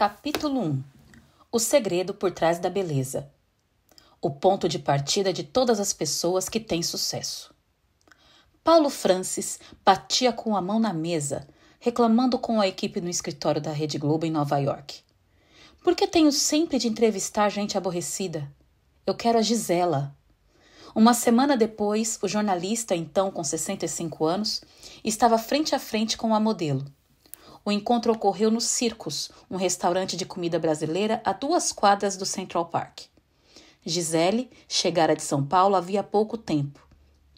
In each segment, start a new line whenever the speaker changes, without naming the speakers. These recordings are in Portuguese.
Capítulo 1. O segredo por trás da beleza. O ponto de partida de todas as pessoas que têm sucesso. Paulo Francis batia com a mão na mesa, reclamando com a equipe no escritório da Rede Globo em Nova York. Por que tenho sempre de entrevistar gente aborrecida? Eu quero a Gisela. Uma semana depois, o jornalista, então com 65 anos, estava frente a frente com a modelo. O encontro ocorreu no Circus, um restaurante de comida brasileira a 2 quadras do Central Park. Gisele chegara de São Paulo havia pouco tempo.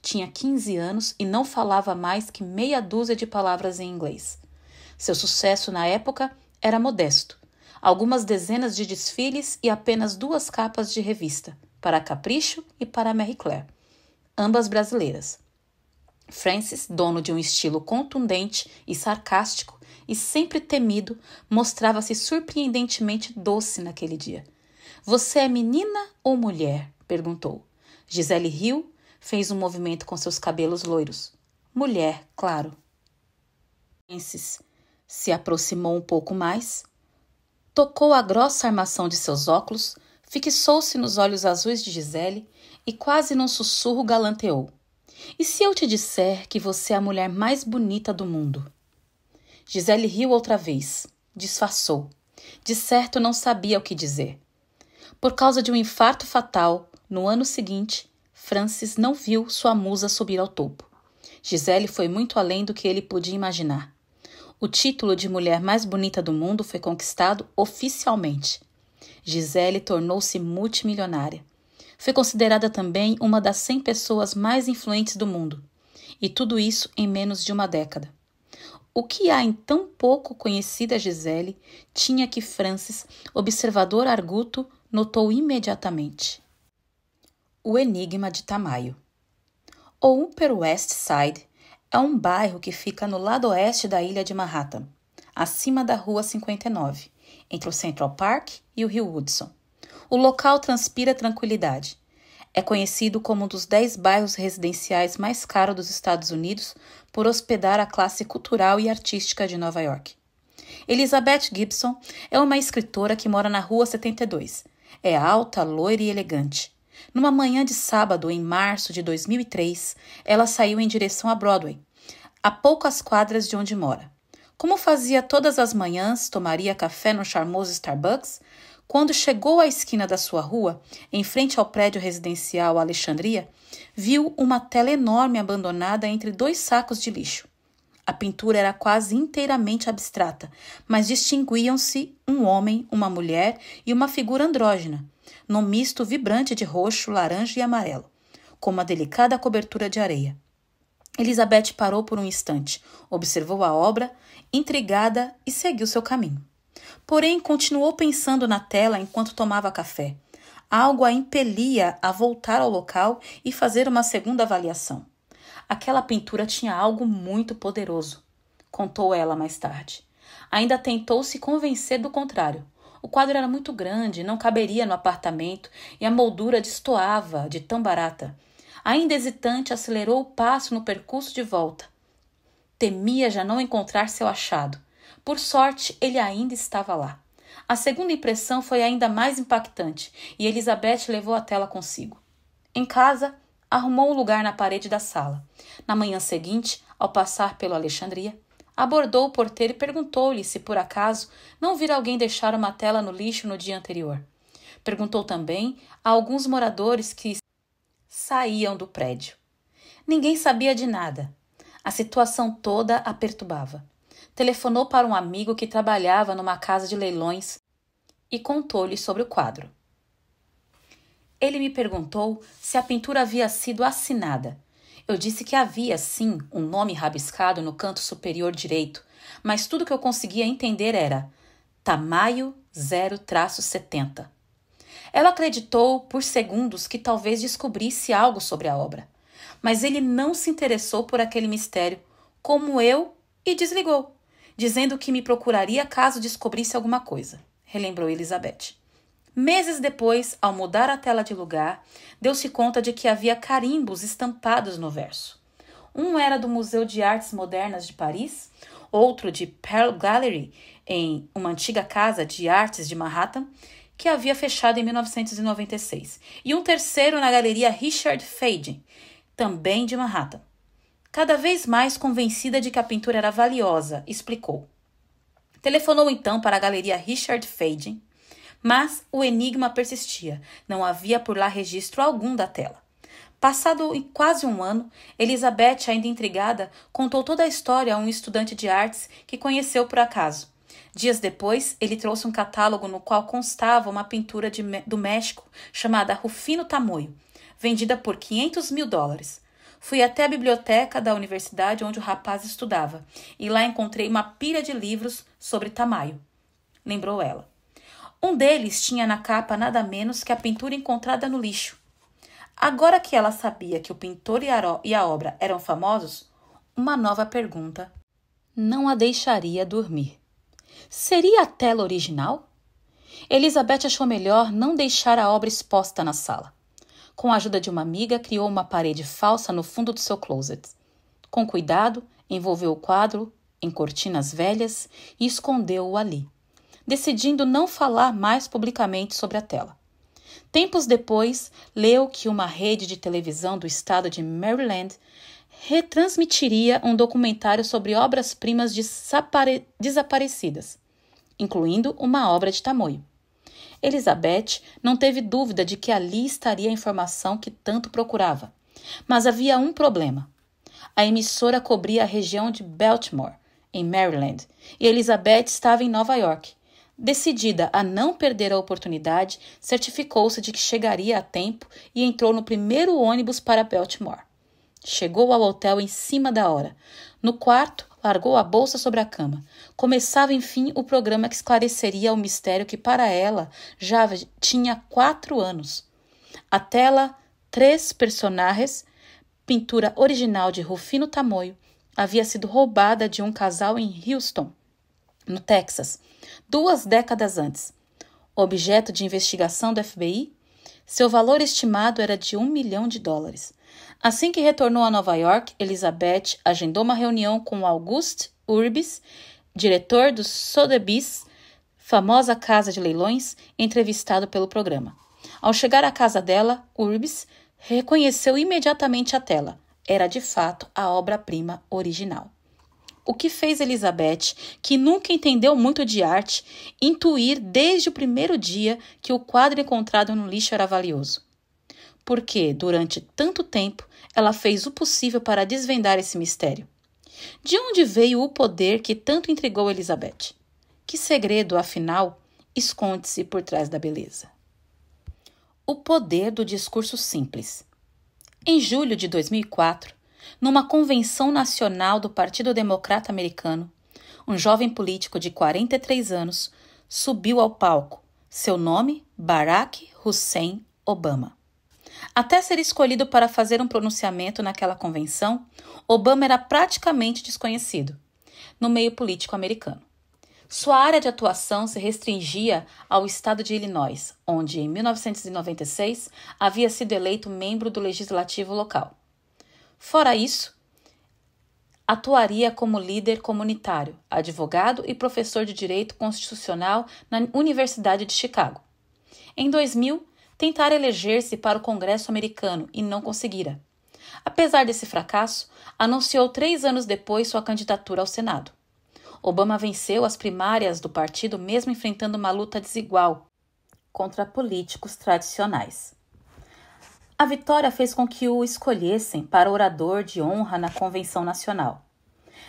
Tinha 15 anos e não falava mais que meia dúzia de palavras em inglês. Seu sucesso na época era modesto. Algumas dezenas de desfiles e apenas 2 capas de revista, para a Capricho e para a Marie Claire, ambas brasileiras. Francis, dono de um estilo contundente e sarcástico e sempre temido, mostrava-se surpreendentemente doce naquele dia. — Você é menina ou mulher? Perguntou. Gisele riu, fez um movimento com seus cabelos loiros. Mulher, claro. Francis se aproximou um pouco mais, tocou a grossa armação de seus óculos, fixou-se nos olhos azuis de Gisele e quase num sussurro galanteou. E se eu te disser que você é a mulher mais bonita do mundo? Gisele riu outra vez, disfarçou. De certo não sabia o que dizer. Por causa de um infarto fatal, no ano seguinte, Francis não viu sua musa subir ao topo. Gisele foi muito além do que ele podia imaginar. O título de mulher mais bonita do mundo foi conquistado oficialmente. Gisele tornou-se multimilionária. Foi considerada também uma das 100 pessoas mais influentes do mundo. E tudo isso em menos de uma década. O que há em tão pouco conhecida Gisele tinha que Francis, observador arguto, notou imediatamente. O enigma de Tamayo. O Upper West Side é um bairro que fica no lado oeste da ilha de Manhattan, acima da Rua 59, entre o Central Park e o rio Hudson. O local transpira tranquilidade. É conhecido como um dos 10 bairros residenciais mais caros dos Estados Unidos por hospedar a classe cultural e artística de Nova York. Elizabeth Gibson é uma escritora que mora na Rua 72. É alta, loira e elegante. Numa manhã de sábado, em março de 2003, ela saiu em direção a Broadway, a poucas quadras de onde mora. Como fazia todas as manhãs, tomaria café no charmoso Starbucks. Quando chegou à esquina da sua rua, em frente ao prédio residencial Alexandria, viu uma tela enorme abandonada entre 2 sacos de lixo. A pintura era quase inteiramente abstrata, mas distinguiam-se um homem, uma mulher e uma figura andrógina, num misto vibrante de roxo, laranja e amarelo, com uma delicada cobertura de areia. Elizabeth parou por um instante, observou a obra, intrigada, e seguiu seu caminho. Porém, continuou pensando na tela enquanto tomava café. Algo a impelia a voltar ao local e fazer uma segunda avaliação. Aquela pintura tinha algo muito poderoso, contou ela mais tarde. Ainda tentou se convencer do contrário. O quadro era muito grande, não caberia no apartamento e a moldura destoava de tão barata. Ainda hesitante, acelerou o passo no percurso de volta. Temia já não encontrar seu achado. Por sorte, ele ainda estava lá. A segunda impressão foi ainda mais impactante e Elizabeth levou a tela consigo. Em casa, arrumou um lugar na parede da sala. Na manhã seguinte, ao passar pelo Alexandria, abordou o porteiro e perguntou-lhe se, por acaso, não vira alguém deixar uma tela no lixo no dia anterior. Perguntou também a alguns moradores que saíam do prédio. Ninguém sabia de nada. A situação toda a perturbava. Telefonou para um amigo que trabalhava numa casa de leilões e contou-lhe sobre o quadro. Ele me perguntou se a pintura havia sido assinada. Eu disse que havia, sim, um nome rabiscado no canto superior direito, mas tudo que eu conseguia entender era Tamayo 0-70. Ela acreditou por segundos que talvez descobrisse algo sobre a obra, mas ele não se interessou por aquele mistério, como eu, e desligou, dizendo que me procuraria caso descobrisse alguma coisa, relembrou Elizabeth. Meses depois, ao mudar a tela de lugar, deu-se conta de que havia carimbos estampados no verso. Um era do Museu de Artes Modernas de Paris, outro de Pearl Gallery, em uma antiga casa de artes de Manhattan, que havia fechado em 1996, e um terceiro na Galeria Richard Fading, também de Manhattan. Cada vez mais convencida de que a pintura era valiosa, explicou. Telefonou então para a Galeria Richard Fading, mas o enigma persistia. Não havia por lá registro algum da tela. Passado quase um ano, Elizabeth, ainda intrigada, contou toda a história a um estudante de artes que conheceu por acaso. Dias depois, ele trouxe um catálogo no qual constava uma pintura do México chamada Rufino Tamoio, vendida por $500.000. Fui até a biblioteca da universidade onde o rapaz estudava e lá encontrei uma pilha de livros sobre Tamayo, lembrou ela. Um deles tinha na capa nada menos que a pintura encontrada no lixo. Agora que ela sabia que o pintor e a obra eram famosos, uma nova pergunta não a deixaria dormir. Seria a tela original? Elizabeth achou melhor não deixar a obra exposta na sala. Com a ajuda de uma amiga, criou uma parede falsa no fundo do seu closet. Com cuidado, envolveu o quadro em cortinas velhas e escondeu-o ali, decidindo não falar mais publicamente sobre a tela. Tempos depois, leu que uma rede de televisão do estado de Maryland retransmitiria um documentário sobre obras-primas desaparecidas, incluindo uma obra de Tamoio. Elizabeth não teve dúvida de que ali estaria a informação que tanto procurava. Mas havia um problema. A emissora cobria a região de Baltimore, em Maryland, e Elizabeth estava em Nova York. Decidida a não perder a oportunidade, certificou-se de que chegaria a tempo e entrou no primeiro ônibus para Baltimore. Chegou ao hotel em cima da hora. No quarto, largou a bolsa sobre a cama. Começava, enfim, o programa que esclareceria o mistério que, para ela, já tinha 4 anos. A tela, 3 personagens, pintura original de Rufino Tamoio, havia sido roubada de um casal em Houston, no Texas, 2 décadas antes. Objeto de investigação do FBI, seu valor estimado era de $1 milhão. Assim que retornou a Nova York, Elizabeth agendou uma reunião com Auguste Urbis, diretor do Sotheby's, famosa casa de leilões, entrevistado pelo programa. Ao chegar à casa dela, Urbis reconheceu imediatamente a tela. Era de fato a obra-prima original. O que fez Elizabeth, que nunca entendeu muito de arte, intuir desde o primeiro dia que o quadro encontrado no lixo era valioso. Porque, durante tanto tempo, ela fez o possível para desvendar esse mistério. De onde veio o poder que tanto intrigou Elizabeth? Que segredo, afinal, esconde-se por trás da beleza? O poder do discurso simples. Em julho de 2004, numa convenção nacional do Partido Democrata Americano, um jovem político de 43 anos subiu ao palco. Seu nome, Barack Hussein Obama. Até ser escolhido para fazer um pronunciamento naquela convenção, Obama era praticamente desconhecido no meio político americano. Sua área de atuação se restringia ao estado de Illinois, onde, em 1996, havia sido eleito membro do legislativo local. Fora isso, atuaria como líder comunitário, advogado e professor de direito constitucional na Universidade de Chicago. Em 2000, tentara eleger-se para o Congresso americano e não conseguira. Apesar desse fracasso, anunciou 3 anos depois sua candidatura ao Senado. Obama venceu as primárias do partido mesmo enfrentando uma luta desigual contra políticos tradicionais. A vitória fez com que o escolhessem para orador de honra na Convenção Nacional.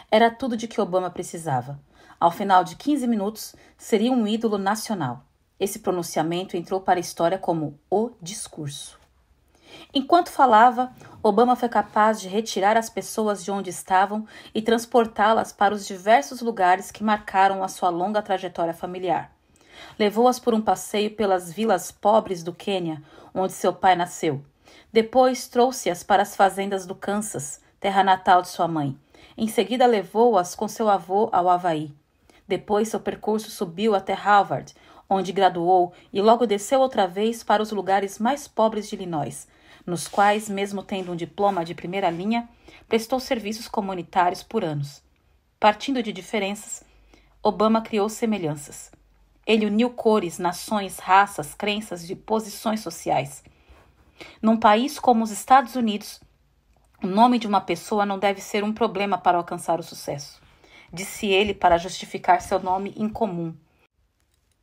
Era tudo de que Obama precisava. Ao final de 15 minutos, seria um ídolo nacional. Esse pronunciamento entrou para a história como o discurso. Enquanto falava, Obama foi capaz de retirar as pessoas de onde estavam e transportá-las para os diversos lugares que marcaram a sua longa trajetória familiar. Levou-as por um passeio pelas vilas pobres do Quênia, onde seu pai nasceu. Depois trouxe-as para as fazendas do Kansas, terra natal de sua mãe. Em seguida levou-as com seu avô ao Havaí. Depois seu percurso subiu até Harvard, onde graduou e logo desceu outra vez para os lugares mais pobres de Illinois, nos quais, mesmo tendo um diploma de primeira linha, prestou serviços comunitários por anos. Partindo de diferenças, Obama criou semelhanças. Ele uniu cores, nações, raças, crenças e posições sociais. Num país como os Estados Unidos, o nome de uma pessoa não deve ser um problema para alcançar o sucesso, disse ele para justificar seu nome incomum,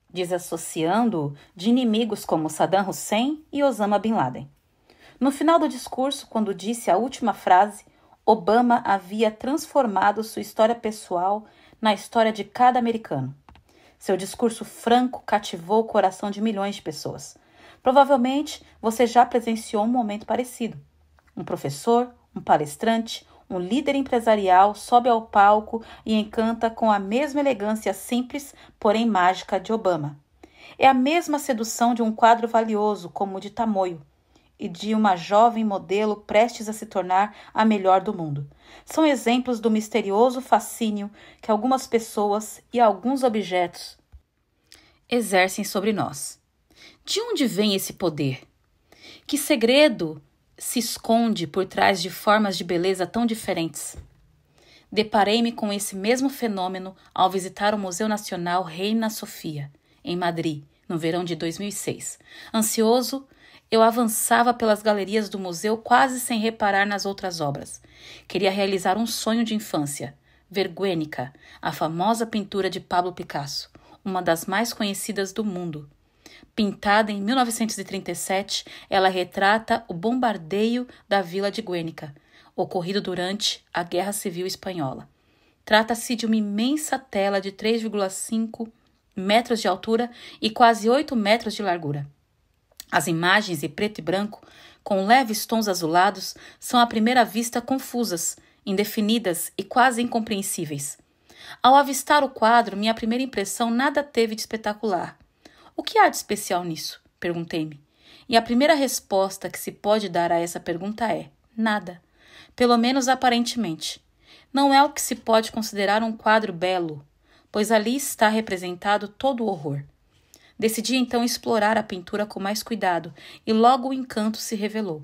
desassociando-o de inimigos como Saddam Hussein e Osama Bin Laden. No final do discurso, quando disse a última frase, Obama havia transformado sua história pessoal na história de cada americano. Seu discurso franco cativou o coração de milhões de pessoas. Provavelmente você já presenciou um momento parecido. Um professor, um palestrante, um líder empresarial sobe ao palco e encanta com a mesma elegância simples, porém mágica de Obama. É a mesma sedução de um quadro valioso como o de Tamoio e de uma jovem modelo prestes a se tornar a melhor do mundo. São exemplos do misterioso fascínio que algumas pessoas e alguns objetos exercem sobre nós. De onde vem esse poder? Que segredo se esconde por trás de formas de beleza tão diferentes? Deparei-me com esse mesmo fenômeno ao visitar o Museu Nacional Reina Sofia, em Madrid, no verão de 2006. Ansioso, eu avançava pelas galerias do museu quase sem reparar nas outras obras. Queria realizar um sonho de infância, ver Guernica, a famosa pintura de Pablo Picasso, uma das mais conhecidas do mundo. Pintada em 1937, ela retrata o bombardeio da vila de Guernica, ocorrido durante a Guerra Civil Espanhola. Trata-se de uma imensa tela de 3,5 metros de altura e quase 8 metros de largura. As imagens em preto e branco, com leves tons azulados, são à primeira vista confusas, indefinidas e quase incompreensíveis. Ao avistar o quadro, minha primeira impressão nada teve de espetacular. O que há de especial nisso? Perguntei-me. E a primeira resposta que se pode dar a essa pergunta é: nada. Pelo menos aparentemente. Não é o que se pode considerar um quadro belo, pois ali está representado todo o horror. Decidi então explorar a pintura com mais cuidado e logo o encanto se revelou.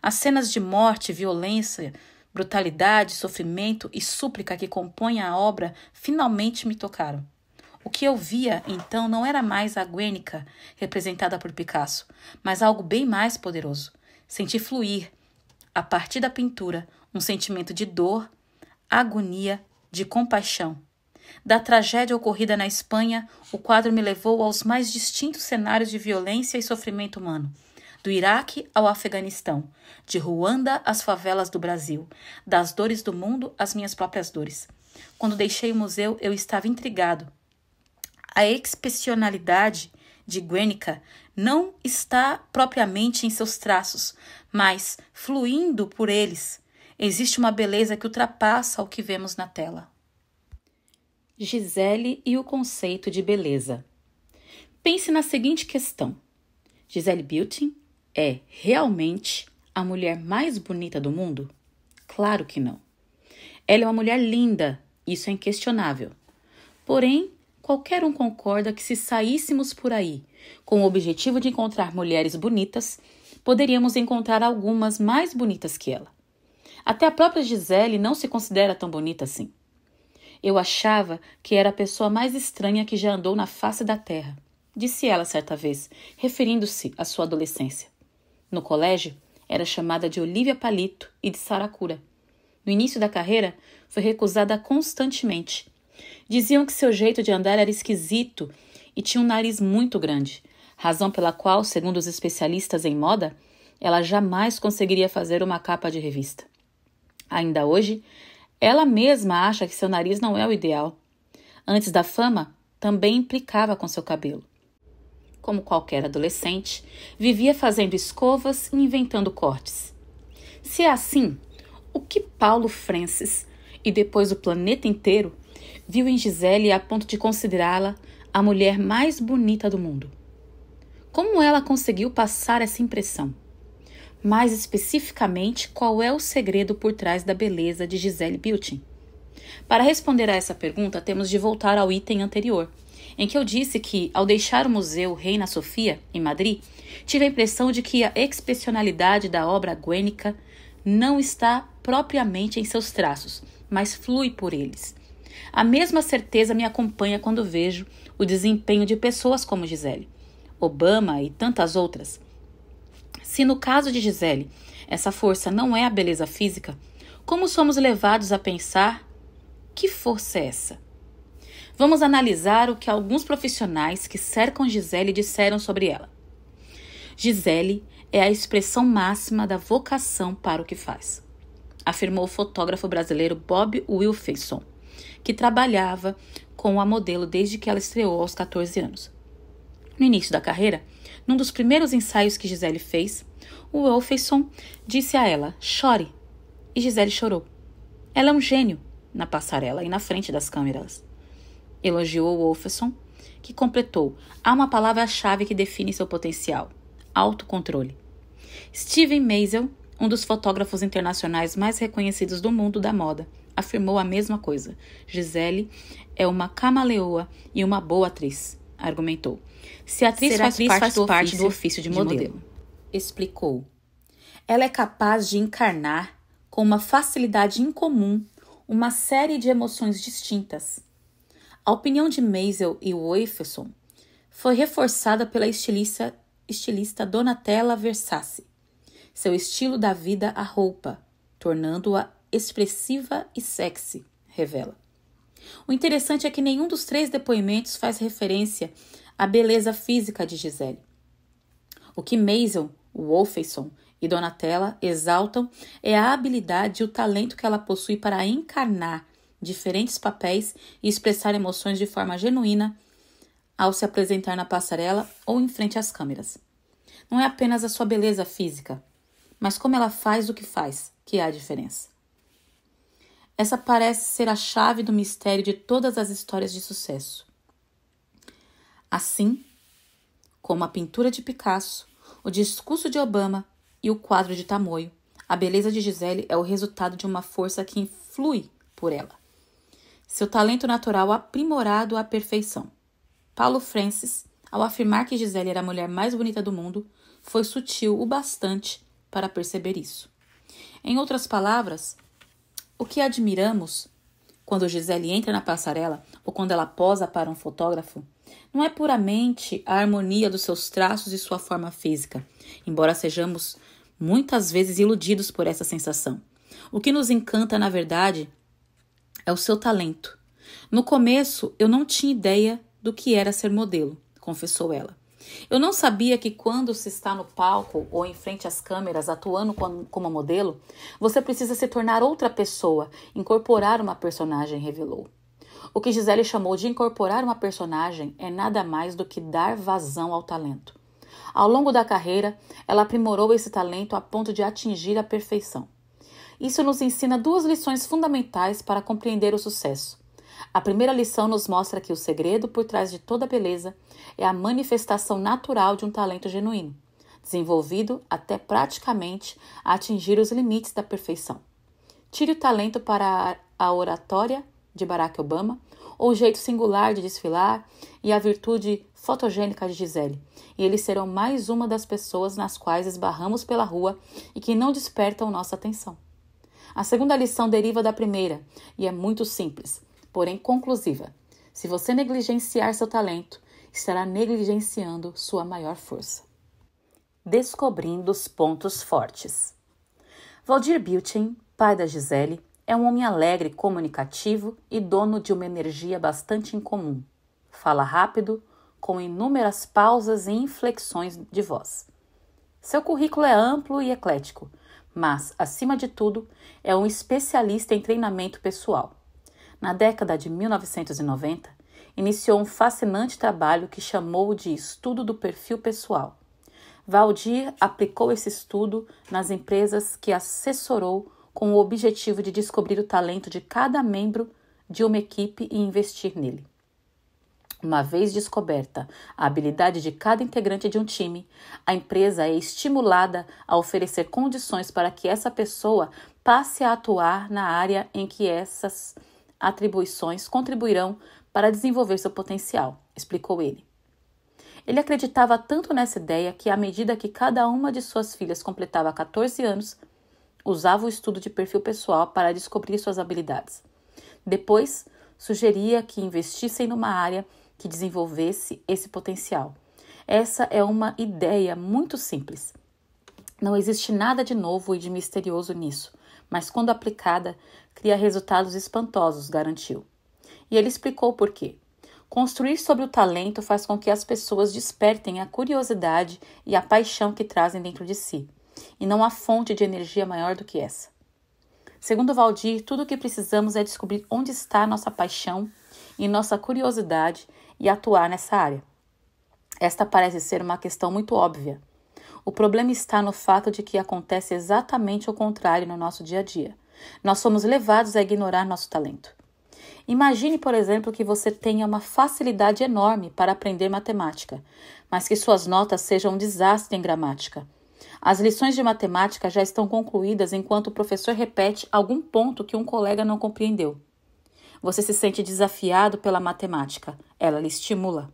As cenas de morte, violência, brutalidade, sofrimento e súplica que compõem a obra finalmente me tocaram. O que eu via, então, não era mais a Guernica, representada por Picasso, mas algo bem mais poderoso. Senti fluir, a partir da pintura, um sentimento de dor, agonia, de compaixão. Da tragédia ocorrida na Espanha, o quadro me levou aos mais distintos cenários de violência e sofrimento humano. Do Iraque ao Afeganistão, de Ruanda às favelas do Brasil, das dores do mundo às minhas próprias dores. Quando deixei o museu, eu estava intrigado. A expressionalidade de Guernica não está propriamente em seus traços, mas, fluindo por eles, existe uma beleza que ultrapassa o que vemos na tela. Gisele e o conceito de beleza. Pense na seguinte questão: Gisele Bündchen é realmente a mulher mais bonita do mundo? Claro que não. Ela é uma mulher linda, isso é inquestionável. Porém, qualquer um concorda que se saíssemos por aí com o objetivo de encontrar mulheres bonitas, poderíamos encontrar algumas mais bonitas que ela. Até a própria Gisele não se considera tão bonita assim. Eu achava que era a pessoa mais estranha que já andou na face da terra, disse ela certa vez, referindo-se à sua adolescência. No colégio, era chamada de Olivia Palito e de Saracura. No início da carreira, foi recusada constantemente. Diziam que seu jeito de andar era esquisito e tinha um nariz muito grande, razão pela qual, segundo os especialistas em moda, ela jamais conseguiria fazer uma capa de revista. Ainda hoje, ela mesma acha que seu nariz não é o ideal. Antes da fama, também implicava com seu cabelo. Como qualquer adolescente, vivia fazendo escovas e inventando cortes. Se é assim, o que Paulo Francis, e depois o planeta inteiro, viu em Gisele a ponto de considerá-la a mulher mais bonita do mundo? Como ela conseguiu passar essa impressão? Mais especificamente, qual é o segredo por trás da beleza de Gisele Bündchen? Para responder a essa pergunta, temos de voltar ao item anterior. em que eu disse que, ao deixar o Museu Reina Sofia, em Madrid, tive a impressão de que a expressionalidade da obra Guernica não está propriamente em seus traços, mas flui por eles. A mesma certeza me acompanha quando vejo o desempenho de pessoas como Gisele, Obama e tantas outras. Se no caso de Gisele, essa força não é a beleza física, como somos levados a pensar que força é essa? Vamos analisar o que alguns profissionais que cercam Gisele disseram sobre ela. Gisele é a expressão máxima da vocação para o que faz, afirmou o fotógrafo brasileiro Bob Wilferson, que trabalhava com a modelo desde que ela estreou aos 14 anos. No início da carreira, num dos primeiros ensaios que Gisele fez, o Wilferson disse a ela, chore, e Gisele chorou. Ela é um gênio na passarela e na frente das câmeras. Elogiou Wolferson, que completou, há uma palavra-chave que define seu potencial, autocontrole. Steven Meisel, um dos fotógrafos internacionais mais reconhecidos do mundo da moda, afirmou a mesma coisa. Gisele é uma camaleoa e uma boa atriz, argumentou. Se a atriz faz parte do ofício de modelo, explicou. Ela é capaz de encarnar, com uma facilidade incomum, uma série de emoções distintas. A opinião de Meisel e Wolferson foi reforçada pela estilista Donatella Versace. Seu estilo dá vida à roupa, tornando-a expressiva e sexy, revela. O interessante é que nenhum dos 3 depoimentos faz referência à beleza física de Gisele. O que Meisel, Wolferson e Donatella exaltam é a habilidade e o talento que ela possui para encarnar diferentes papéis e expressar emoções de forma genuína ao se apresentar na passarela ou em frente às câmeras. Não é apenas a sua beleza física, mas como ela faz o que faz, que é a diferença. Essa parece ser a chave do mistério de todas as histórias de sucesso. Assim como a pintura de Picasso, o discurso de Obama e o quadro de Tamoio, a beleza de Gisele é o resultado de uma força que influi por ela. Seu talento natural aprimorado à perfeição. Paulo Francis, ao afirmar que Gisele era a mulher mais bonita do mundo, foi sutil o bastante para perceber isso. Em outras palavras, o que admiramos quando Gisele entra na passarela ou quando ela posa para um fotógrafo não é puramente a harmonia dos seus traços e sua forma física, embora sejamos muitas vezes iludidos por essa sensação. O que nos encanta, na verdade, é o seu talento. No começo, eu não tinha ideia do que era ser modelo, confessou ela. Eu não sabia que quando se está no palco ou em frente às câmeras atuando como modelo, você precisa se tornar outra pessoa, incorporar uma personagem, revelou. O que Gisele chamou de incorporar uma personagem é nada mais do que dar vazão ao talento. Ao longo da carreira, ela aprimorou esse talento a ponto de atingir a perfeição. Isso nos ensina 2 lições fundamentais para compreender o sucesso. A primeira lição nos mostra que o segredo por trás de toda beleza é a manifestação natural de um talento genuíno, desenvolvido até praticamente atingir os limites da perfeição. Tire o talento para a oratória de Barack Obama, ou o jeito singular de desfilar e a virtude fotogênica de Gisele, e eles serão mais uma das pessoas nas quais esbarramos pela rua e que não despertam nossa atenção. A segunda lição deriva da primeira e é muito simples, porém conclusiva. Se você negligenciar seu talento, estará negligenciando sua maior força. Descobrindo os pontos fortes. Valdir Bilchen, pai da Gisele, é um homem alegre, comunicativo e dono de uma energia bastante incomum. Fala rápido, com inúmeras pausas e inflexões de voz. Seu currículo é amplo e eclético, mas, acima de tudo, é um especialista em treinamento pessoal. Na década de 1990, iniciou um fascinante trabalho que chamou de Estudo do Perfil Pessoal. Valdir aplicou esse estudo nas empresas que assessorou com o objetivo de descobrir o talento de cada membro de uma equipe e investir nele. Uma vez descoberta a habilidade de cada integrante de um time, a empresa é estimulada a oferecer condições para que essa pessoa passe a atuar na área em que essas atribuições contribuirão para desenvolver seu potencial, explicou ele. Ele acreditava tanto nessa ideia que, à medida que cada uma de suas filhas completava 14 anos, usava o estudo de perfil pessoal para descobrir suas habilidades. Depois, sugeria que investissem numa área que desenvolvesse esse potencial. Essa é uma ideia muito simples. Não existe nada de novo e de misterioso nisso, mas quando aplicada, cria resultados espantosos, garantiu. E ele explicou por quê. Construir sobre o talento faz com que as pessoas despertem a curiosidade e a paixão que trazem dentro de si, e não há fonte de energia maior do que essa. Segundo Valdir, tudo o que precisamos é descobrir onde está nossa paixão e nossa curiosidade e atuar nessa área. Esta parece ser uma questão muito óbvia. O problema está no fato de que acontece exatamente o contrário no nosso dia a dia. Nós somos levados a ignorar nosso talento. Imagine, por exemplo, que você tenha uma facilidade enorme para aprender matemática, mas que suas notas sejam um desastre em gramática. As lições de matemática já estão concluídas enquanto o professor repete algum ponto que um colega não compreendeu. Você se sente desafiado pela matemática, ela lhe estimula.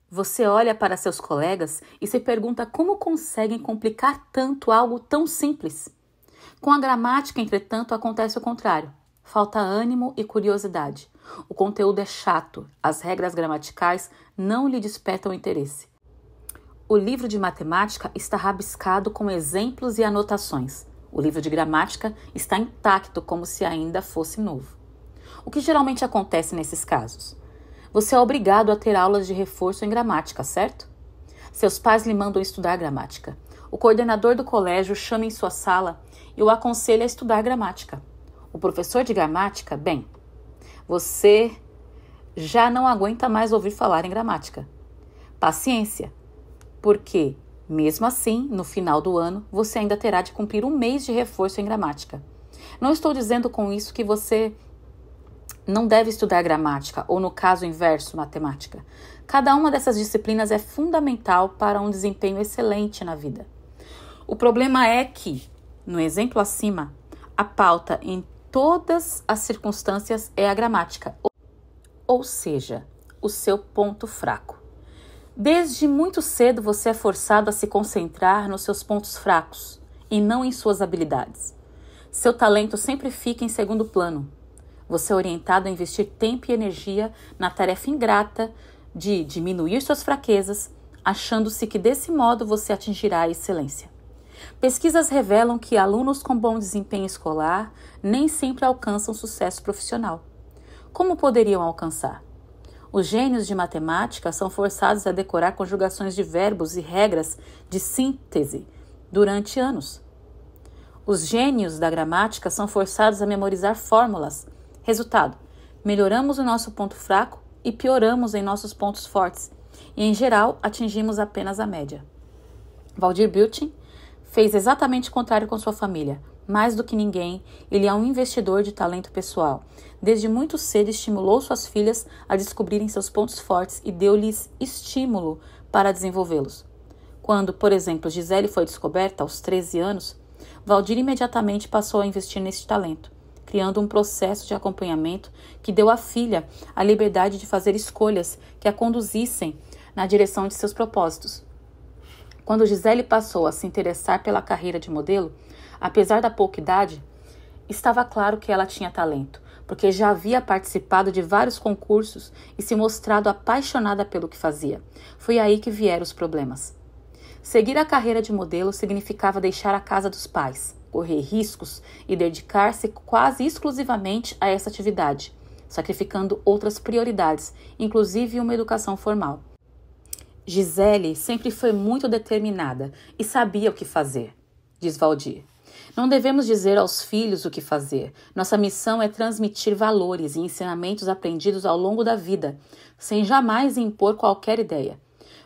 Você olha para seus colegas e se pergunta como conseguem complicar tanto algo tão simples. Com a gramática, entretanto, acontece o contrário. Falta ânimo e curiosidade. O conteúdo é chato, as regras gramaticais não lhe despertam interesse. O livro de matemática está rabiscado com exemplos e anotações. O livro de gramática está intacto como se ainda fosse novo. O que geralmente acontece nesses casos? Você é obrigado a ter aulas de reforço em gramática, certo? Seus pais lhe mandam estudar gramática. O coordenador do colégio chama em sua sala e o aconselha a estudar gramática. O professor de gramática, bem, você já não aguenta mais ouvir falar em gramática. Paciência, porque, mesmo assim, no final do ano, você ainda terá de cumprir um mês de reforço em gramática. Não estou dizendo com isso que você não deve estudar gramática, ou no caso inverso, matemática. Cada uma dessas disciplinas é fundamental para um desempenho excelente na vida. O problema é que, no exemplo acima, a pauta em todas as circunstâncias é a gramática, ou seja, o seu ponto fraco. Desde muito cedo você é forçado a se concentrar nos seus pontos fracos e não em suas habilidades. Seu talento sempre fica em segundo plano. Você é orientado a investir tempo e energia na tarefa ingrata de diminuir suas fraquezas, achando-se que desse modo você atingirá a excelência. Pesquisas revelam que alunos com bom desempenho escolar nem sempre alcançam sucesso profissional. Como poderiam alcançar? Os gênios de matemática são forçados a decorar conjugações de verbos e regras de síntese durante anos. Os gênios da gramática são forçados a memorizar fórmulas. Resultado, melhoramos o nosso ponto fraco e pioramos em nossos pontos fortes, e em geral atingimos apenas a média. Valdir Biltin fez exatamente o contrário com sua família. Mais do que ninguém, ele é um investidor de talento pessoal. Desde muito cedo estimulou suas filhas a descobrirem seus pontos fortes e deu-lhes estímulo para desenvolvê-los. Quando, por exemplo, Gisele foi descoberta aos 13 anos, Valdir imediatamente passou a investir nesse talento, criando um processo de acompanhamento que deu à filha a liberdade de fazer escolhas que a conduzissem na direção de seus propósitos. Quando Gisele passou a se interessar pela carreira de modelo, apesar da pouca idade, estava claro que ela tinha talento, porque já havia participado de vários concursos e se mostrado apaixonada pelo que fazia. Foi aí que vieram os problemas. Seguir a carreira de modelo significava deixar a casa dos pais, correr riscos e dedicar-se quase exclusivamente a essa atividade, sacrificando outras prioridades, inclusive uma educação formal. Gisele sempre foi muito determinada e sabia o que fazer, diz Valdir. Não devemos dizer aos filhos o que fazer. Nossa missão é transmitir valores e ensinamentos aprendidos ao longo da vida, sem jamais impor qualquer ideia.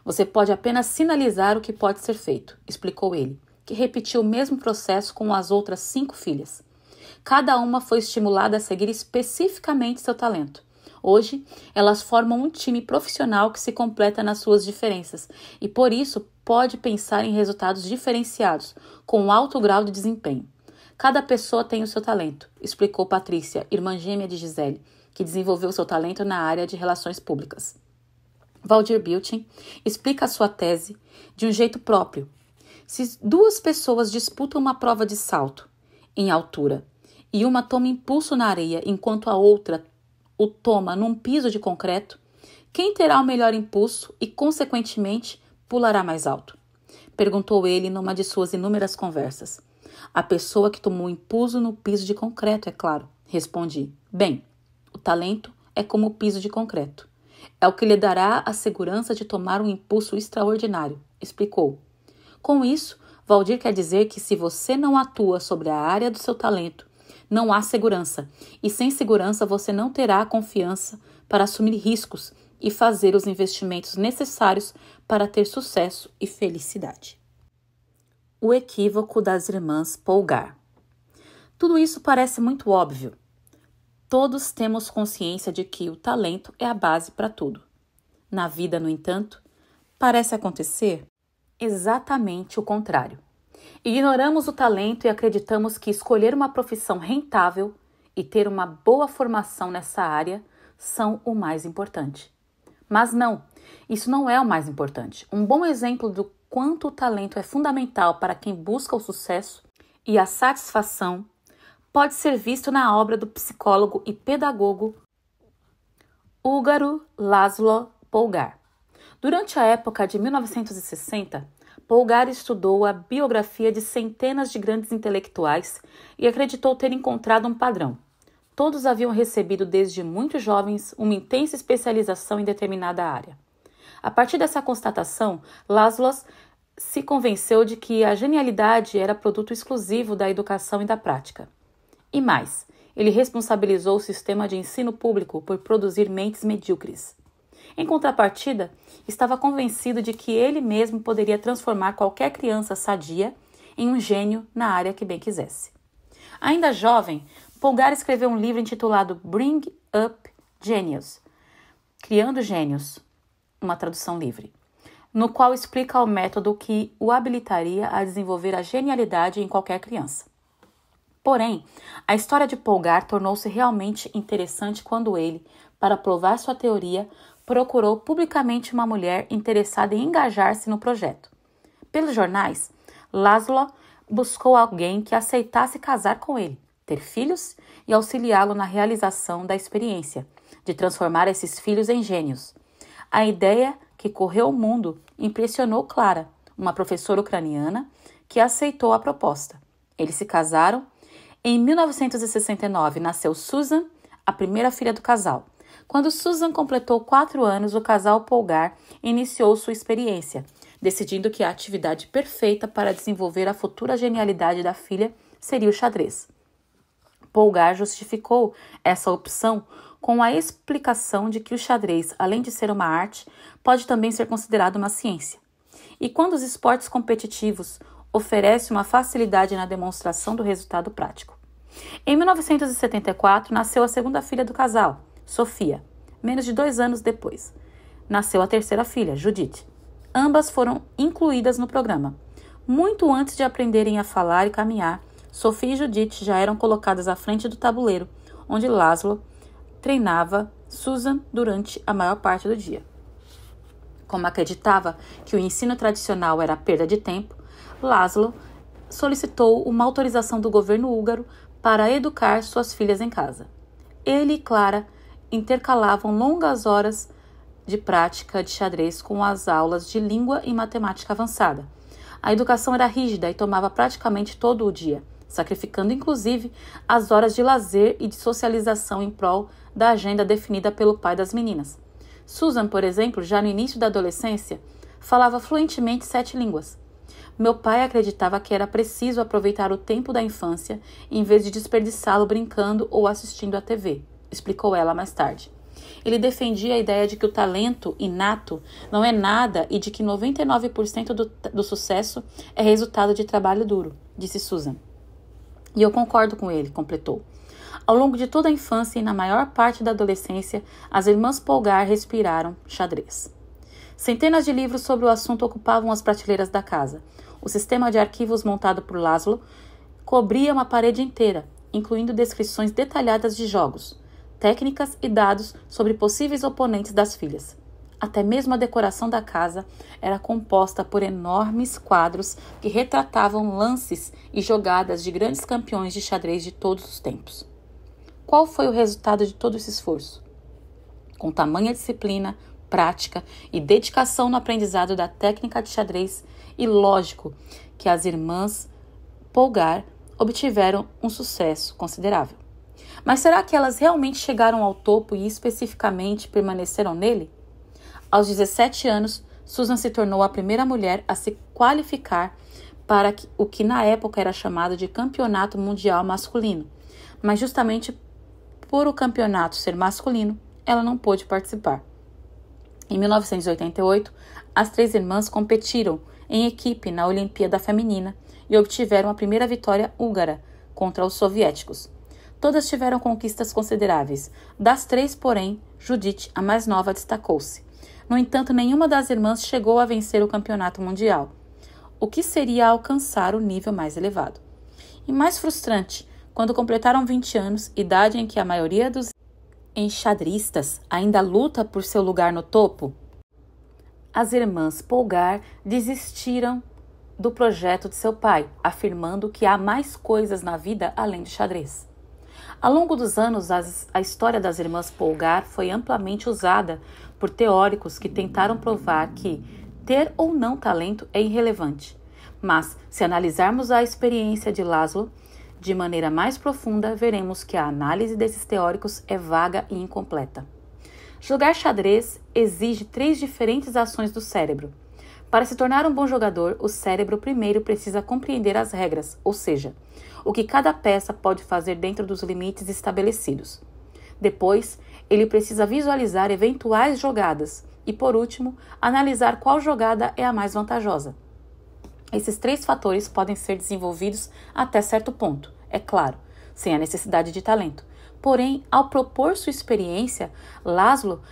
Você pode apenas sinalizar o que pode ser feito, explicou ele, que repetiu o mesmo processo com as outras 5 filhas. Cada uma foi estimulada a seguir especificamente seu talento. Hoje, elas formam um time profissional que se completa nas suas diferenças e, por isso, pode pensar em resultados diferenciados, com um alto grau de desempenho. Cada pessoa tem o seu talento, explicou Patrícia, irmã gêmea de Gisele, que desenvolveu seu talento na área de relações públicas. Valdir Biltin explica a sua tese de um jeito próprio. Se duas pessoas disputam uma prova de salto em altura e uma toma impulso na areia enquanto a outra o toma num piso de concreto, quem terá o melhor impulso e, consequentemente, pulará mais alto? Perguntou ele numa de suas inúmeras conversas. A pessoa que tomou impulso no piso de concreto, é claro, respondi. Bem, o talento é como o piso de concreto. É o que lhe dará a segurança de tomar um impulso extraordinário, explicou. Com isso, Valdir quer dizer que se você não atua sobre a área do seu talento, não há segurança, e sem segurança você não terá a confiança para assumir riscos e fazer os investimentos necessários para ter sucesso e felicidade. O equívoco das irmãs Polgar. Tudo isso parece muito óbvio. Todos temos consciência de que o talento é a base para tudo. Na vida, no entanto, parece acontecer exatamente o contrário. Ignoramos o talento e acreditamos que escolher uma profissão rentável e ter uma boa formação nessa área são o mais importante. Mas não, isso não é o mais importante. Um bom exemplo do quanto o talento é fundamental para quem busca o sucesso e a satisfação pode ser visto na obra do psicólogo e pedagogo húngaro Laszlo Polgár. Durante a época de 1960, Polgár estudou a biografia de centenas de grandes intelectuais e acreditou ter encontrado um padrão. Todos haviam recebido desde muito jovens uma intensa especialização em determinada área. A partir dessa constatação, Laszlo se convenceu de que a genialidade era produto exclusivo da educação e da prática. E mais, ele responsabilizou o sistema de ensino público por produzir mentes medíocres. Em contrapartida, estava convencido de que ele mesmo poderia transformar qualquer criança sadia em um gênio na área que bem quisesse. Ainda jovem, Polgár escreveu um livro intitulado Bring Up Genius, Criando Gênios, uma tradução livre, no qual explica o método que o habilitaria a desenvolver a genialidade em qualquer criança. Porém, a história de Polgár tornou-se realmente interessante quando ele, para provar sua teoria, procurou publicamente uma mulher interessada em engajar-se no projeto. Pelos jornais, Laszlo buscou alguém que aceitasse casar com ele, ter filhos e auxiliá-lo na realização da experiência, de transformar esses filhos em gênios. A ideia que correu o mundo impressionou Clara, uma professora ucraniana, que aceitou a proposta. Eles se casaram. Em 1969, nasceu Susan, a primeira filha do casal. Quando Susan completou 4 anos, o casal Polgár iniciou sua experiência, decidindo que a atividade perfeita para desenvolver a futura genialidade da filha seria o xadrez. Polgár justificou essa opção com a explicação de que o xadrez, além de ser uma arte, pode também ser considerado uma ciência. E quando os esportes competitivos oferecem uma facilidade na demonstração do resultado prático. Em 1974, nasceu a segunda filha do casal, Sofia. Menos de 2 anos depois, nasceu a terceira filha, Judith. Ambas foram incluídas no programa. Muito antes de aprenderem a falar e caminhar, Sofia e Judith já eram colocadas à frente do tabuleiro, onde Laszlo treinava Susan durante a maior parte do dia. Como acreditava que o ensino tradicional era perda de tempo, Laszlo solicitou uma autorização do governo húngaro para educar suas filhas em casa. Ele e Clara intercalavam longas horas de prática de xadrez com as aulas de língua e matemática avançada. A educação era rígida e tomava praticamente todo o dia, sacrificando inclusive as horas de lazer e de socialização em prol da agenda definida pelo pai das meninas. Susan, por exemplo, já no início da adolescência, falava fluentemente 7 línguas. Meu pai acreditava que era preciso aproveitar o tempo da infância em vez de desperdiçá-lo brincando ou assistindo à TV, explicou ela mais tarde. Ele defendia a ideia de que o talento inato não é nada e de que 99% do sucesso é resultado de trabalho duro, disse Susan. E eu concordo com ele, completou. Ao longo de toda a infância e na maior parte da adolescência, as irmãs Polgár respiraram xadrez. Centenas de livros sobre o assunto ocupavam as prateleiras da casa. O sistema de arquivos montado por Laszlo cobria uma parede inteira, incluindo descrições detalhadas de jogos. técnicas e dados sobre possíveis oponentes das filhas. Até mesmo a decoração da casa era composta por enormes quadros que retratavam lances e jogadas de grandes campeões de xadrez de todos os tempos. Qual foi o resultado de todo esse esforço? Com tamanha disciplina, prática e dedicação no aprendizado da técnica de xadrez, e lógico que as irmãs Polgar obtiveram um sucesso considerável. Mas será que elas realmente chegaram ao topo e especificamente permaneceram nele? Aos 17 anos, Susan se tornou a primeira mulher a se qualificar para o que na época era chamado de Campeonato Mundial Masculino, mas justamente por o campeonato ser masculino, ela não pôde participar. Em 1988, as 3 irmãs competiram em equipe na Olimpíada Feminina e obtiveram a primeira vitória húngara contra os soviéticos. Todas tiveram conquistas consideráveis. Das 3, porém, Judith, a mais nova, destacou-se. No entanto, nenhuma das irmãs chegou a vencer o campeonato mundial, o que seria alcançar o nível mais elevado. E mais frustrante, quando completaram 20 anos, idade em que a maioria dos enxadristas ainda luta por seu lugar no topo, as irmãs Polgar desistiram do projeto de seu pai, afirmando que há mais coisas na vida além de xadrez. Ao longo dos anos, a história das irmãs Polgar foi amplamente usada por teóricos que tentaram provar que ter ou não talento é irrelevante. Mas, se analisarmos a experiência de Laszlo de maneira mais profunda, veremos que a análise desses teóricos é vaga e incompleta. Jogar xadrez exige 3 diferentes ações do cérebro. Para se tornar um bom jogador, o cérebro primeiro precisa compreender as regras, ou seja, o que cada peça pode fazer dentro dos limites estabelecidos. Depois, ele precisa visualizar eventuais jogadas e, por último, analisar qual jogada é a mais vantajosa. Esses 3 fatores podem ser desenvolvidos até certo ponto, é claro, sem a necessidade de talento. Porém, ao propor sua experiência, Laszlo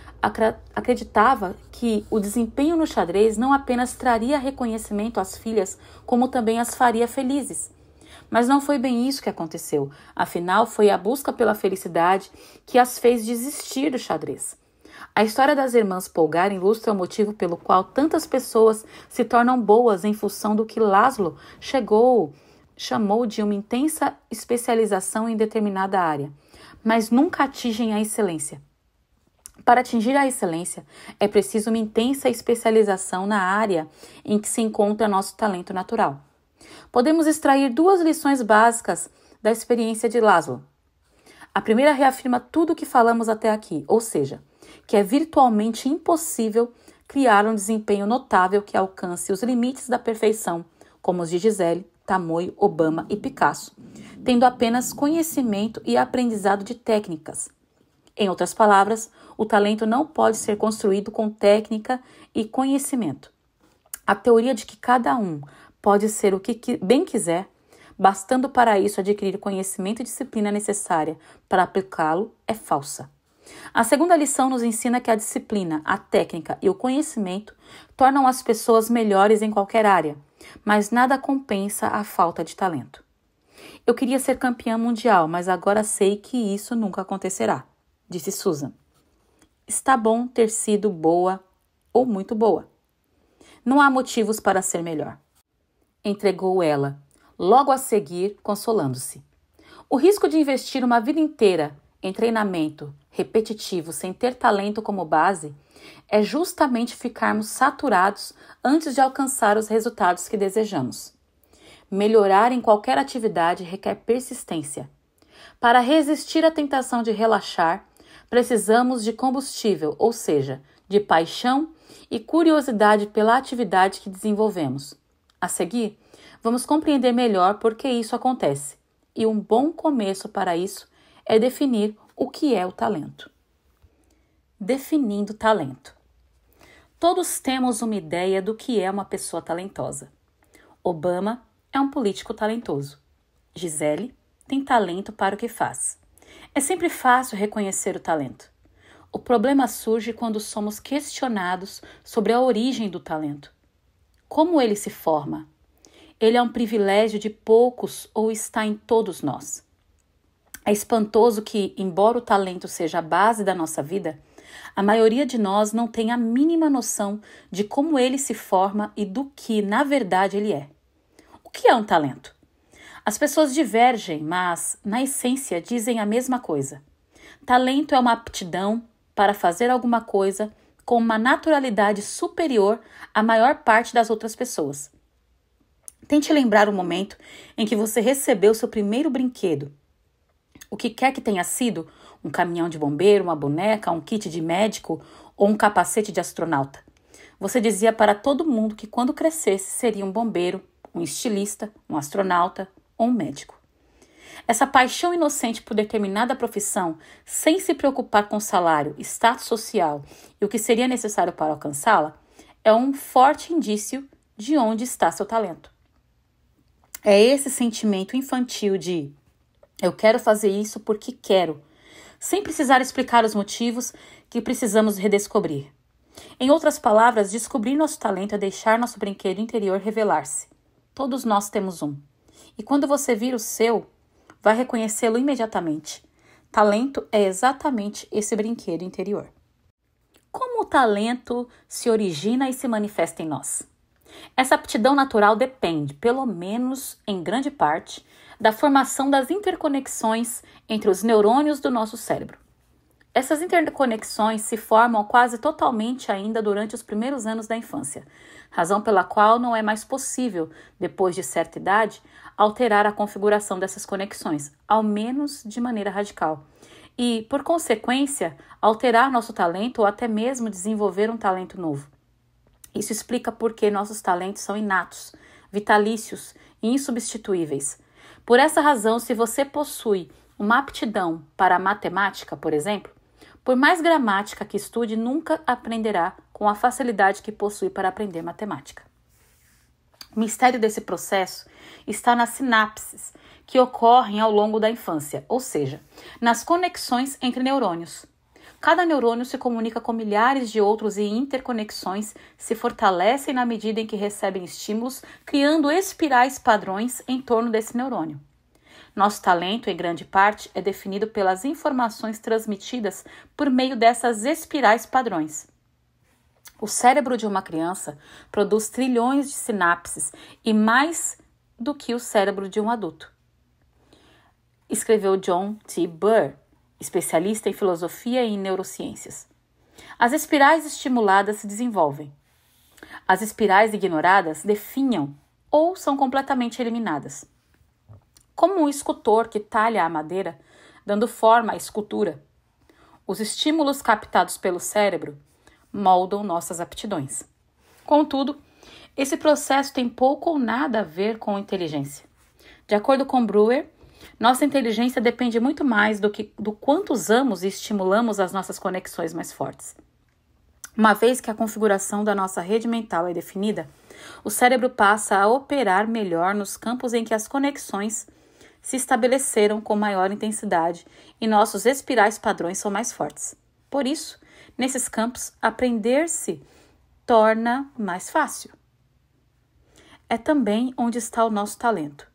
acreditava que o desempenho no xadrez não apenas traria reconhecimento às filhas, como também as faria felizes. Mas não foi bem isso que aconteceu. Afinal, foi a busca pela felicidade que as fez desistir do xadrez. A história das irmãs Polgar ilustra o motivo pelo qual tantas pessoas se tornam boas em função do que Laszlo chamou de uma intensa especialização em determinada área, mas nunca atingem a excelência. Para atingir a excelência, é preciso uma intensa especialização na área em que se encontra nosso talento natural. Podemos extrair 2 lições básicas da experiência de Laszlo. A primeira reafirma tudo o que falamos até aqui, ou seja, que é virtualmente impossível criar um desempenho notável que alcance os limites da perfeição, como os de Gisele, Tamoio, Obama e Picasso, tendo apenas conhecimento e aprendizado de técnicas. Em outras palavras, o talento não pode ser construído com técnica e conhecimento. A teoria de que cada um pode ser o que bem quiser, bastando para isso adquirir conhecimento e disciplina necessária para aplicá-lo, é falsa. A segunda lição nos ensina que a disciplina, a técnica e o conhecimento tornam as pessoas melhores em qualquer área, mas nada compensa a falta de talento. Eu queria ser campeã mundial, mas agora sei que isso nunca acontecerá, disse Susan. Está bom ter sido boa ou muito boa. Não há motivos para ser melhor, entregou ela, logo a seguir consolando-se. O risco de investir uma vida inteira em treinamento repetitivo sem ter talento como base é justamente ficarmos saturados antes de alcançar os resultados que desejamos. Melhorar em qualquer atividade requer persistência. Para resistir à tentação de relaxar, precisamos de combustível, ou seja, de paixão e curiosidade pela atividade que desenvolvemos. A seguir, vamos compreender melhor por que isso acontece, e um bom começo para isso é definir o que é o talento. Definindo talento. Todos temos uma ideia do que é uma pessoa talentosa. Obama é um político talentoso. Gisele tem talento para o que faz. É sempre fácil reconhecer o talento. O problema surge quando somos questionados sobre a origem do talento. Como ele se forma? Ele é um privilégio de poucos ou está em todos nós? É espantoso que, embora o talento seja a base da nossa vida, a maioria de nós não tem a mínima noção de como ele se forma e do que, na verdade, ele é. O que é um talento? As pessoas divergem, mas, na essência, dizem a mesma coisa. Talento é uma aptidão para fazer alguma coisa com uma naturalidade superior à maior parte das outras pessoas. Tente lembrar o momento em que você recebeu seu primeiro brinquedo. O que quer que tenha sido, um caminhão de bombeiro, uma boneca, um kit de médico ou um capacete de astronauta. Você dizia para todo mundo que quando crescesse seria um bombeiro, um estilista, um astronauta ou um médico. Essa paixão inocente por determinada profissão, sem se preocupar com salário, status social e o que seria necessário para alcançá-la, é um forte indício de onde está seu talento. É esse sentimento infantil de eu quero fazer isso porque quero, sem precisar explicar os motivos que precisamos redescobrir. Em outras palavras, descobrir nosso talento é deixar nosso brinquedo interior revelar-se. Todos nós temos um. E quando você vir o seu, vai reconhecê-lo imediatamente. Talento é exatamente esse brinquedo interior. Como o talento se origina e se manifesta em nós? Essa aptidão natural depende, pelo menos em grande parte, da formação das interconexões entre os neurônios do nosso cérebro. Essas interconexões se formam quase totalmente ainda durante os primeiros anos da infância, razão pela qual não é mais possível, depois de certa idade, alterar a configuração dessas conexões, ao menos de maneira radical. E, por consequência, alterar nosso talento ou até mesmo desenvolver um talento novo. Isso explica por que nossos talentos são inatos, vitalícios e insubstituíveis. Por essa razão, se você possui uma aptidão para a matemática, por exemplo, por mais gramática que estude, nunca aprenderá com a facilidade que possui para aprender matemática. O mistério desse processo está nas sinapses, que ocorrem ao longo da infância, ou seja, nas conexões entre neurônios. Cada neurônio se comunica com milhares de outros e interconexões se fortalecem na medida em que recebem estímulos, criando espirais padrões em torno desse neurônio. Nosso talento, em grande parte, é definido pelas informações transmitidas por meio dessas espirais padrões. O cérebro de uma criança produz trilhões de sinapses e mais do que o cérebro de um adulto. Escreveu John T. Burr, especialista em filosofia e em neurociências. As espirais estimuladas se desenvolvem. As espirais ignoradas definham ou são completamente eliminadas. Como um escultor que talha a madeira, dando forma à escultura, os estímulos captados pelo cérebro moldam nossas aptidões. Contudo, esse processo tem pouco ou nada a ver com inteligência. De acordo com Brewer, nossa inteligência depende muito mais do quanto usamos e estimulamos as nossas conexões mais fortes. Uma vez que a configuração da nossa rede mental é definida, o cérebro passa a operar melhor nos campos em que as conexões se estabeleceram com maior intensidade e nossos espirais padrões são mais fortes. Por isso, nesses campos, aprender-se torna mais fácil. É também onde está o nosso talento.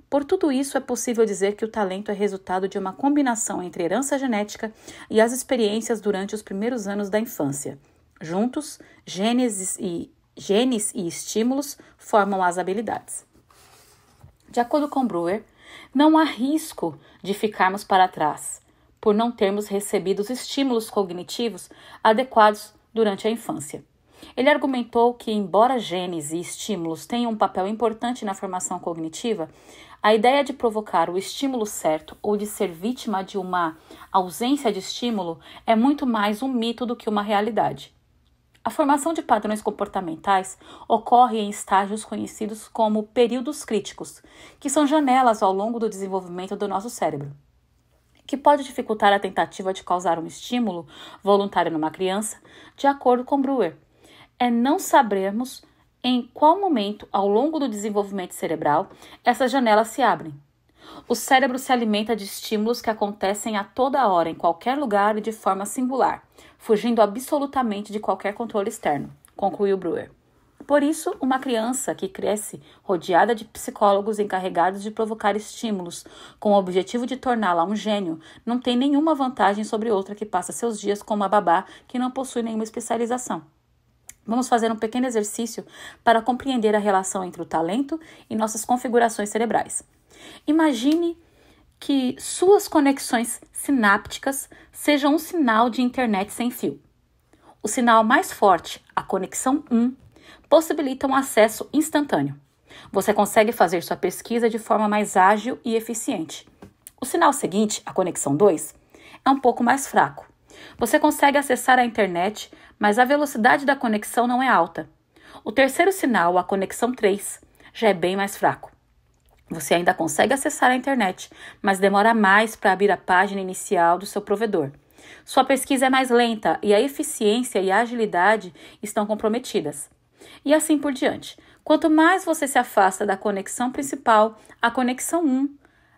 Por tudo isso, é possível dizer que o talento é resultado de uma combinação entre herança genética e as experiências durante os primeiros anos da infância. Juntos, genes e estímulos formam as habilidades. De acordo com Brewer, não há risco de ficarmos para trás, por não termos recebido os estímulos cognitivos adequados durante a infância. Ele argumentou que, embora genes e estímulos tenham um papel importante na formação cognitiva, a ideia de provocar o estímulo certo ou de ser vítima de uma ausência de estímulo é muito mais um mito do que uma realidade. A formação de padrões comportamentais ocorre em estágios conhecidos como períodos críticos, que são janelas ao longo do desenvolvimento do nosso cérebro, que pode dificultar a tentativa de causar um estímulo voluntário numa criança, de acordo com Brewer. É não sabermos em qual momento, ao longo do desenvolvimento cerebral, essas janelas se abrem. O cérebro se alimenta de estímulos que acontecem a toda hora, em qualquer lugar e de forma singular, fugindo absolutamente de qualquer controle externo, concluiu Brewer. Por isso, uma criança que cresce rodeada de psicólogos encarregados de provocar estímulos com o objetivo de torná-la um gênio não tem nenhuma vantagem sobre outra que passa seus dias com uma babá que não possui nenhuma especialização. Vamos fazer um pequeno exercício para compreender a relação entre o talento e nossas configurações cerebrais. Imagine que suas conexões sinápticas sejam um sinal de internet sem fio. O sinal mais forte, a conexão 1, possibilita um acesso instantâneo. Você consegue fazer sua pesquisa de forma mais ágil e eficiente. O sinal seguinte, a conexão 2, é um pouco mais fraco. Você consegue acessar a internet, mas a velocidade da conexão não é alta. O terceiro sinal, a conexão 3, já é bem mais fraco. Você ainda consegue acessar a internet, mas demora mais para abrir a página inicial do seu provedor. Sua pesquisa é mais lenta e a eficiência e a agilidade estão comprometidas. E assim por diante. Quanto mais você se afasta da conexão principal, a conexão 1,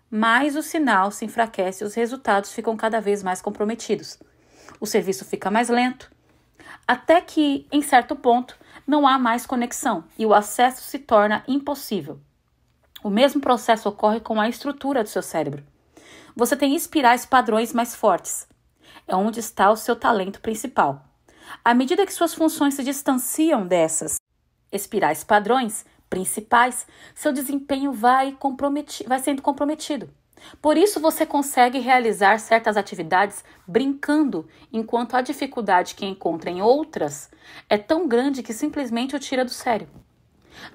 mais o sinal se enfraquece e os resultados ficam cada vez mais comprometidos. O serviço fica mais lento, até que, em certo ponto, não há mais conexão e o acesso se torna impossível. O mesmo processo ocorre com a estrutura do seu cérebro. Você tem espirais padrões mais fortes. É onde está o seu talento principal. À medida que suas funções se distanciam dessas espirais padrões principais, seu desempenho vai sendo comprometido. Por isso você consegue realizar certas atividades brincando, enquanto a dificuldade que encontra em outras é tão grande que simplesmente o tira do sério.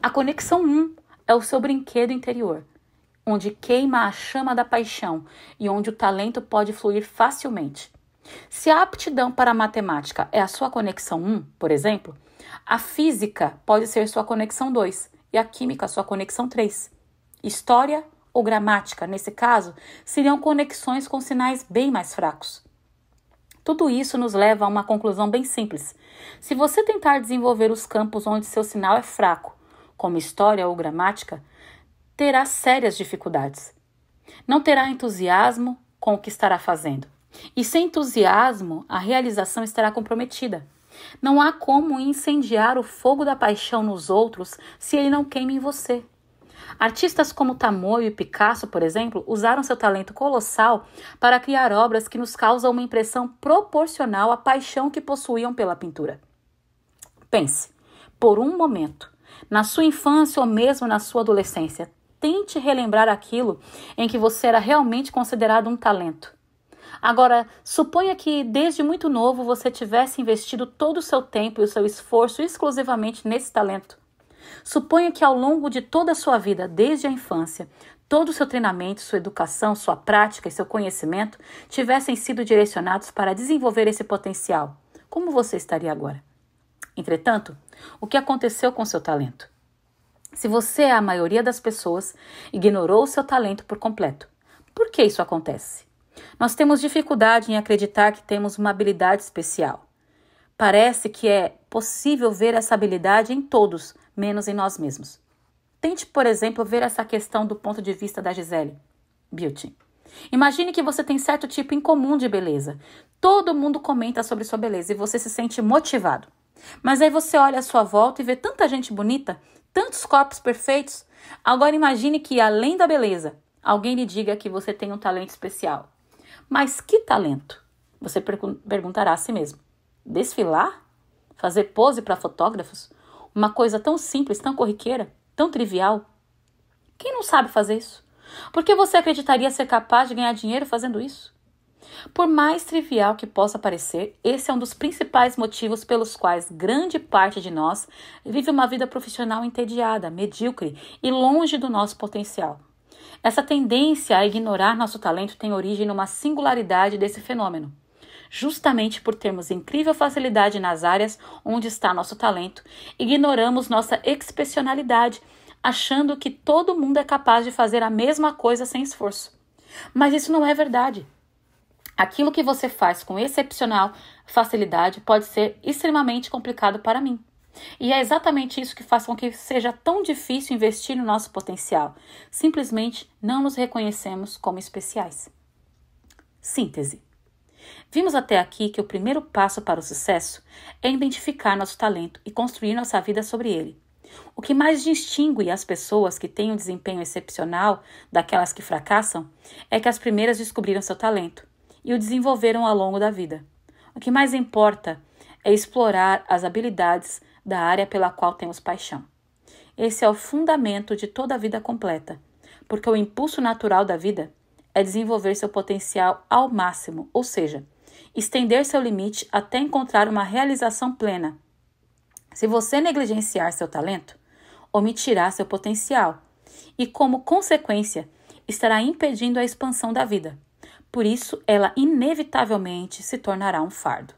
A conexão 1 é o seu brinquedo interior, onde queima a chama da paixão e onde o talento pode fluir facilmente. Se a aptidão para a matemática é a sua conexão 1, por exemplo, a física pode ser sua conexão 2 e a química sua conexão 3. História ou gramática, nesse caso, seriam conexões com sinais bem mais fracos. Tudo isso nos leva a uma conclusão bem simples. Se você tentar desenvolver os campos onde seu sinal é fraco, como história ou gramática, terá sérias dificuldades. Não terá entusiasmo com o que estará fazendo. E sem entusiasmo, a realização estará comprometida. Não há como incendiar o fogo da paixão nos outros se ele não queima em você. Artistas como Tamoio e Picasso, por exemplo, usaram seu talento colossal para criar obras que nos causam uma impressão proporcional à paixão que possuíam pela pintura. Pense, por um momento, na sua infância ou mesmo na sua adolescência, tente relembrar aquilo em que você era realmente considerado um talento. Agora, suponha que desde muito novo você tivesse investido todo o seu tempo e o seu esforço exclusivamente nesse talento. Suponha que ao longo de toda a sua vida, desde a infância, todo o seu treinamento, sua educação, sua prática e seu conhecimento tivessem sido direcionados para desenvolver esse potencial. Como você estaria agora? Entretanto, o que aconteceu com seu talento? Se você é a maioria das pessoas, ignorou o seu talento por completo. Por que isso acontece? Nós temos dificuldade em acreditar que temos uma habilidade especial. Parece que é possível ver essa habilidade em todos, menos em nós mesmos. Tente, por exemplo, ver essa questão do ponto de vista da Gisele Bündchen. Imagine que você tem certo tipo incomum de beleza. Todo mundo comenta sobre sua beleza e você se sente motivado. Mas aí você olha à sua volta e vê tanta gente bonita, tantos corpos perfeitos. Agora imagine que, além da beleza, alguém lhe diga que você tem um talento especial. Mas que talento? Você perguntará a si mesmo. Desfilar? Fazer pose para fotógrafos? Uma coisa tão simples, tão corriqueira, tão trivial? Quem não sabe fazer isso? Por que você acreditaria ser capaz de ganhar dinheiro fazendo isso? Por mais trivial que possa parecer, esse é um dos principais motivos pelos quais grande parte de nós vive uma vida profissional entediada, medíocre e longe do nosso potencial. Essa tendência a ignorar nosso talento tem origem numa singularidade desse fenômeno. Justamente por termos incrível facilidade nas áreas onde está nosso talento, ignoramos nossa excepcionalidade, achando que todo mundo é capaz de fazer a mesma coisa sem esforço. Mas isso não é verdade. Aquilo que você faz com excepcional facilidade pode ser extremamente complicado para mim. E é exatamente isso que faz com que seja tão difícil investir no nosso potencial. Simplesmente não nos reconhecemos como especiais. Síntese. Vimos até aqui que o primeiro passo para o sucesso é identificar nosso talento e construir nossa vida sobre ele. O que mais distingue as pessoas que têm um desempenho excepcional daquelas que fracassam é que as primeiras descobriram seu talento e o desenvolveram ao longo da vida. O que mais importa é explorar as habilidades da área pela qual temos paixão. Esse é o fundamento de toda a vida completa, porque o impulso natural da vida é desenvolver seu potencial ao máximo, ou seja, estender seu limite até encontrar uma realização plena. Se você negligenciar seu talento, omitirá seu potencial e, como consequência, estará impedindo a expansão da vida. Por isso, ela inevitavelmente se tornará um fardo.